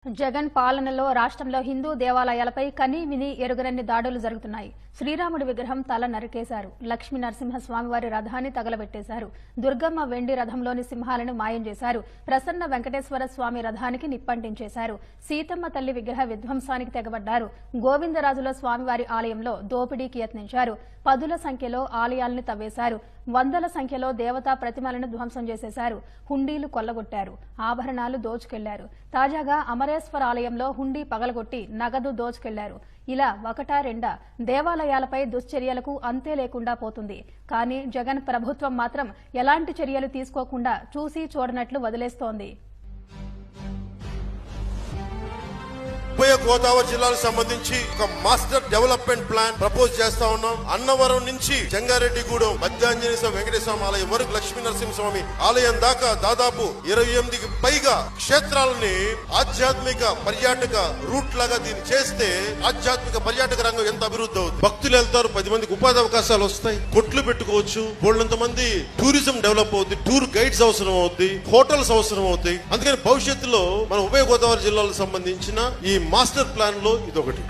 జగన్ పాలనలో రాష్ట్రంలో హిందూ దేవాలయాలపై కనీవిని ఎరుగనన్ని దాడులు జరుగుతున్నాయి. శ్రీరాముడి విగ్రహం తల నరికేశారు. లక్ష్మీ నరసింహస్వామివారి రథాన్ని తగలబెట్టేశారు. దుర్గమ్మ వెండి రథంలోని సింహాలను మాయం చేశారు. ప్రసన్న వెంకటేశ్వర స్వామి రథానికి నిప్పంటించేశారు. సీతమ్మ తల్లి విగ్రహ విధ్వంసానికి తెగబడ్డారు. గోవిందరాజుల స్వామివారి ఆలయంలో దోపిడీకి యత్నించారు. పదుల సంఖ్యలో ఆలయాలను తవ్వేశారు. వందల సంఖ్యలో దేవతా ప్రతిమలను ధ్వంసం చేసేశారు. హుండీలు కొల్లగొట్టారు. ఆభరణాలు దోచుకెళ్లారు. తాజాగా అమరేశ్వర ఆలయంలో హుండీ పగలగొట్టి నగదు దోచుకెళ్లారు. ఇలా ఒకటా రెండా దేవాలయాలపై దుశ్చర్యలకు అంతే లేకుండా పోతుంది. కానీ జగన్ ప్రభుత్వం మాత్రం ఎలాంటి చర్యలు తీసుకోకుండా చూసి చూడనట్లు వదిలేస్తోంది. ఉభయ గోదావరి జిల్లాలకు సంబంధించి ఒక మాస్టర్ డెవలప్మెంట్ ప్లాన్ ప్రపోజ్ చేస్తా ఉన్నాం. అన్నవరం నుంచి జంగారెడ్డిగూడెం మధ్యాంజనేయ స్వామి వెంకటేశ్వర ఆలయం వరకు లక్ష్మీ నరసింహస్వామి ఆలయం దాకా దాదాపు 28కి పైగా క్షేత్రాలని ఆధ్యాత్మిక పర్యాటక రూట్ లాగా దీన్ని చేస్తే ఆధ్యాత్మిక పర్యాటక రంగం ఎంత అభివృద్ధి అవుతుంది. భక్తులు వెళ్తారు, 10 మందికి ఉపాధి అవకాశాలు వస్తాయి, కొట్లు పెట్టుకోవచ్చు, బోల్డంత మంది టూరిజం డెవలప్ అవుతుంది, టూర్ గైడ్స్ అవసరం అవుతుంది, హోటల్స్ అవసరం అవుతాయి. అందుకని భవిష్యత్తులో మన ఉభయ గోదావరి జిల్లాలకు సంబంధించిన ఈ మాస్టర్ ప్లాన్ లో ఇదొకటి.